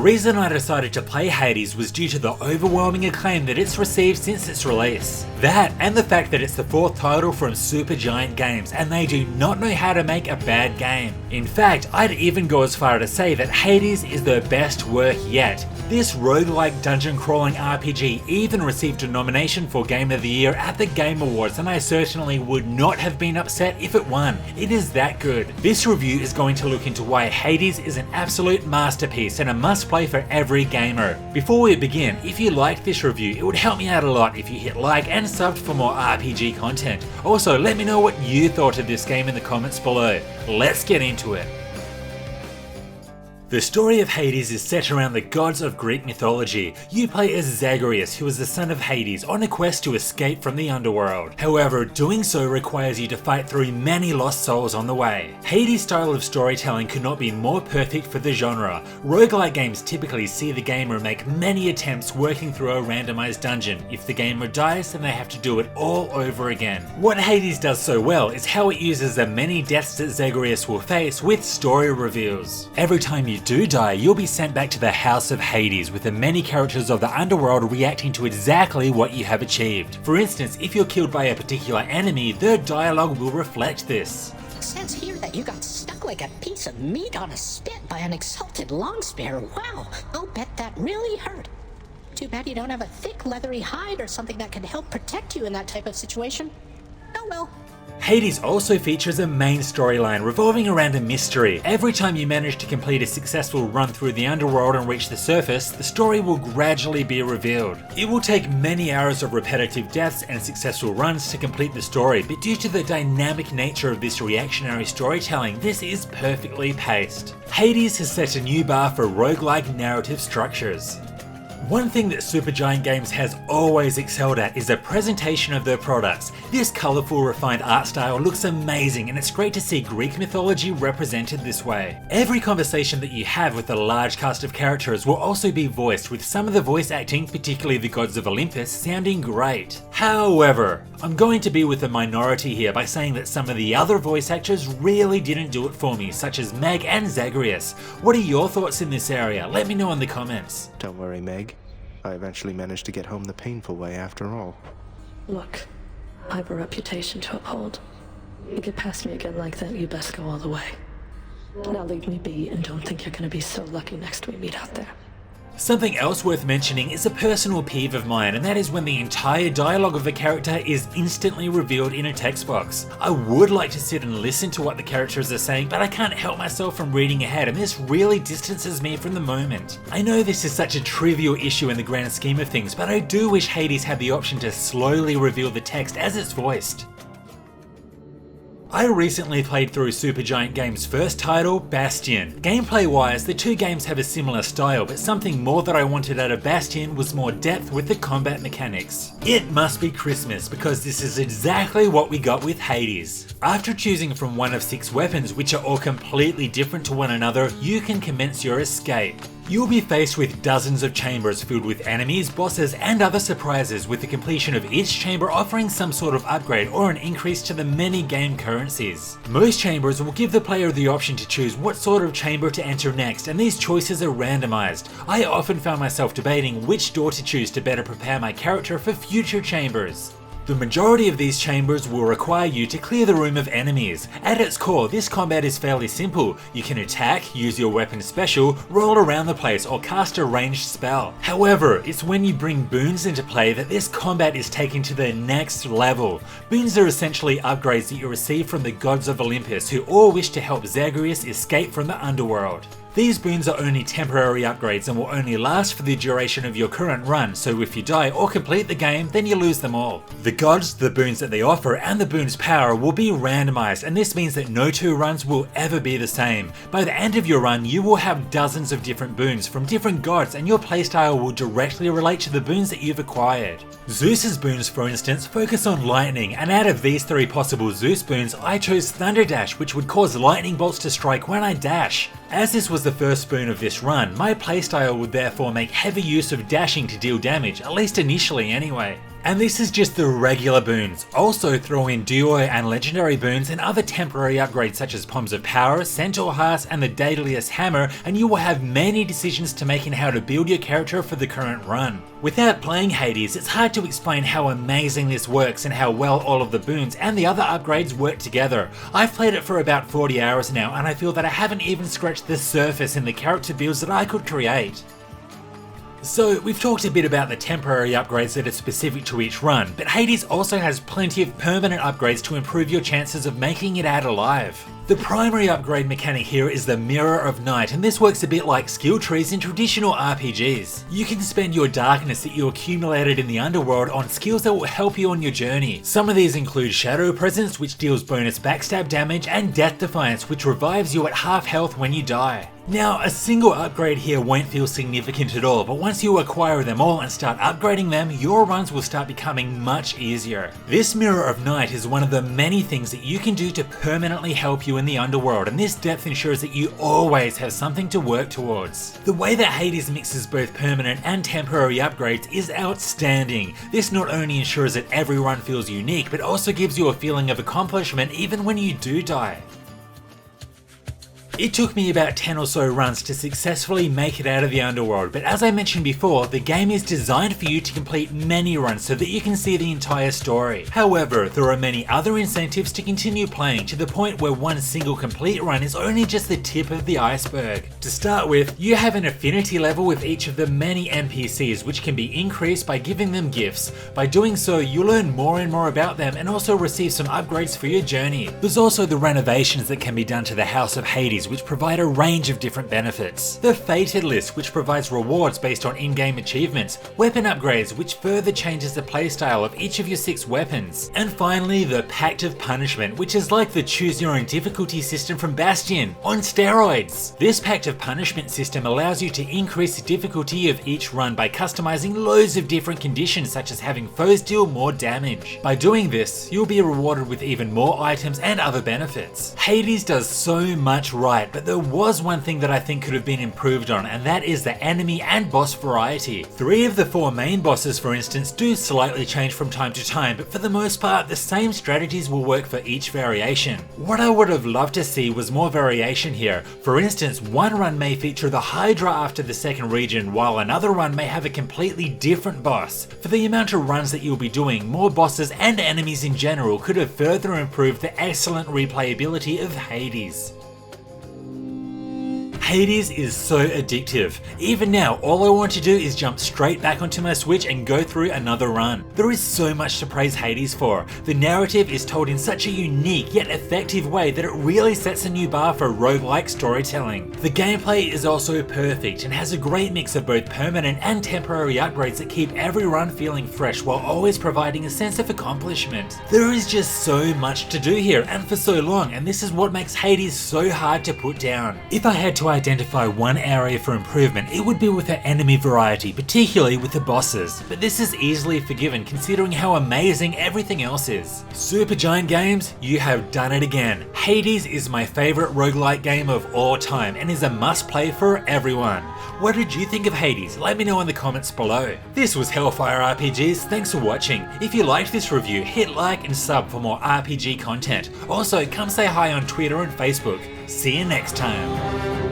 reason I decided to play Hades was due to the overwhelming acclaim that it's received since its release. That, and the fact that it's the 4th title from Supergiant Games, and they do not know how to make a bad game. In fact, I'd even go as far to say that Hades is their best work yet. This roguelike dungeon crawling RPG even received a nomination for Game of the Year at the Game Awards, and I certainly would not have been upset if it won. It is that good. This review is going to look into why Hades is an absolute masterpiece and a must-play for every gamer. Before we begin, if you liked this review, it would help me out a lot if you hit like and subbed for more RPG content. Also, let me know what you thought of this game in the comments below. Let's get into it. The story of Hades is set around the gods of Greek mythology. You play as Zagreus, who is the son of Hades, on a quest to escape from the underworld. However, doing so requires you to fight through many lost souls on the way. Hades' style of storytelling could not be more perfect for the genre. Roguelike games typically see the gamer make many attempts working through a randomized dungeon. If the gamer dies, then they have to do it all over again. What Hades does so well is how it uses the many deaths that Zagreus will face with story reveals. Every time you do die, you'll be sent back to the House of Hades, with the many characters of the underworld reacting to exactly what you have achieved. For instance, if you're killed by a particular enemy, their dialogue will reflect this. It says here that you got stuck like a piece of meat on a spit by an exalted longspear. Wow, I'll bet that really hurt. Too bad you don't have a thick leathery hide or something that can help protect you in that type of situation. Oh well. Hades also features a main storyline revolving around a mystery. Every time you manage to complete a successful run through the underworld and reach the surface, the story will gradually be revealed. It will take many hours of repetitive deaths and successful runs to complete the story, but due to the dynamic nature of this reactionary storytelling, this is perfectly paced. Hades has set a new bar for roguelike narrative structures. One thing that Supergiant Games has always excelled at is the presentation of their products. This colourful, refined art style looks amazing, and it's great to see Greek mythology represented this way. Every conversation that you have with a large cast of characters will also be voiced, with some of the voice acting, particularly the gods of Olympus, sounding great. However, I'm going to be with the minority here by saying that some of the other voice actors really didn't do it for me, such as Meg and Zagreus. What are your thoughts in this area? Let me know in the comments. Don't worry, Meg. I eventually managed to get home the painful way after all. Look, I have a reputation to uphold. You get past me again like that, you best go all the way. Now leave me be and don't think you're gonna be so lucky next we meet out there. Something else worth mentioning is a personal peeve of mine, and that is when the entire dialogue of a character is instantly revealed in a text box. I would like to sit and listen to what the characters are saying, but I can't help myself from reading ahead, and this really distances me from the moment. I know this is such a trivial issue in the grand scheme of things, but I do wish Hades had the option to slowly reveal the text as it's voiced. I recently played through Supergiant Games' first title, Bastion. Gameplay wise, the two games have a similar style, but something more that I wanted out of Bastion was more depth with the combat mechanics. It must be Christmas, because this is exactly what we got with Hades. After choosing from one of 6 weapons, which are all completely different to one another, you can commence your escape. You'll be faced with dozens of chambers filled with enemies, bosses, and other surprises, with the completion of each chamber offering some sort of upgrade or an increase to the many game currencies. Most chambers will give the player the option to choose what sort of chamber to enter next, and these choices are randomized. I often found myself debating which door to choose to better prepare my character for future chambers. The majority of these chambers will require you to clear the room of enemies. At its core, this combat is fairly simple. You can attack, use your weapon special, roll around the place, or cast a ranged spell. However, it's when you bring boons into play that this combat is taken to the next level. Boons are essentially upgrades that you receive from the gods of Olympus, who all wish to help Zagreus escape from the underworld. These boons are only temporary upgrades and will only last for the duration of your current run, so if you die or complete the game, then you lose them all. The gods, the boons that they offer, and the boons' power will be randomized, and this means that no 2 runs will ever be the same. By the end of your run, you will have dozens of different boons from different gods, and your playstyle will directly relate to the boons that you've acquired. Zeus's boons, for instance, focus on lightning, and out of these 3 possible Zeus boons, I chose Thunder Dash, which would cause lightning bolts to strike when I dash. As this was the first boon of this run, my playstyle would therefore make heavy use of dashing to deal damage, at least initially anyway. And this is just the regular boons. Also throw in duo and legendary boons and other temporary upgrades such as Palms of Power, Centaur Hearts and the Daedalus Hammer, and you will have many decisions to make in how to build your character for the current run. Without playing Hades, it's hard to explain how amazing this works and how well all of the boons and the other upgrades work together. I've played it for about 40 hours now and I feel that I haven't even scratched the surface in the character builds that I could create. So we've talked a bit about the temporary upgrades that are specific to each run, but Hades also has plenty of permanent upgrades to improve your chances of making it out alive. The primary upgrade mechanic here is the Mirror of Night, and this works a bit like skill trees in traditional RPGs. You can spend your darkness that you accumulated in the underworld on skills that will help you on your journey. Some of these include Shadow Presence, which deals bonus backstab damage, and Death Defiance, which revives you at half health when you die. Now, a single upgrade here won't feel significant at all, but once you acquire them all and start upgrading them, your runs will start becoming much easier. This Mirror of Night is one of the many things that you can do to permanently help you in the underworld, and this depth ensures that you always have something to work towards. The way that Hades mixes both permanent and temporary upgrades is outstanding. This not only ensures that every run feels unique, but also gives you a feeling of accomplishment even when you do die. It took me about 10 or so runs to successfully make it out of the underworld, but as I mentioned before, the game is designed for you to complete many runs so that you can see the entire story. However, there are many other incentives to continue playing, to the point where one single complete run is only just the tip of the iceberg. To start with, you have an affinity level with each of the many NPCs, which can be increased by giving them gifts. By doing so, you learn more and more about them and also receive some upgrades for your journey. There's also the renovations that can be done to the House of Hades, which provide a range of different benefits. The Fated list, which provides rewards based on in-game achievements. Weapon upgrades, which further changes the playstyle of each of your 6 weapons. And finally, the Pact of Punishment, which is like the choose your own difficulty system from Bastion, on steroids. This Pact of Punishment system allows you to increase the difficulty of each run by customizing loads of different conditions, such as having foes deal more damage. By doing this, you'll be rewarded with even more items and other benefits. Hades does so much right, but there was one thing that I think could have been improved on, and that is the enemy and boss variety. 3 of the 4 main bosses, for instance, do slightly change from time to time, but for the most part, the same strategies will work for each variation. What I would have loved to see was more variation here. For instance, one run may feature the Hydra after the second region, while another run may have a completely different boss. For the amount of runs that you'll be doing, more bosses and enemies in general could have further improved the excellent replayability of Hades. Hades is so addictive. Even now, all I want to do is jump straight back onto my Switch and go through another run. There is so much to praise Hades for. The narrative is told in such a unique yet effective way that it really sets a new bar for roguelike storytelling. The gameplay is also perfect and has a great mix of both permanent and temporary upgrades that keep every run feeling fresh while always providing a sense of accomplishment. There is just so much to do here and for so long, and this is what makes Hades so hard to put down. If I had to identify one area for improvement, it would be with the enemy variety, particularly with the bosses. But this is easily forgiven considering how amazing everything else is. Supergiant Games, you have done it again. Hades is my favourite roguelike game of all time and is a must play for everyone. What did you think of Hades? Let me know in the comments below. This was Hellfire RPGs, thanks for watching. If you liked this review, hit like and sub for more RPG content. Also, come say hi on Twitter and Facebook. See you next time.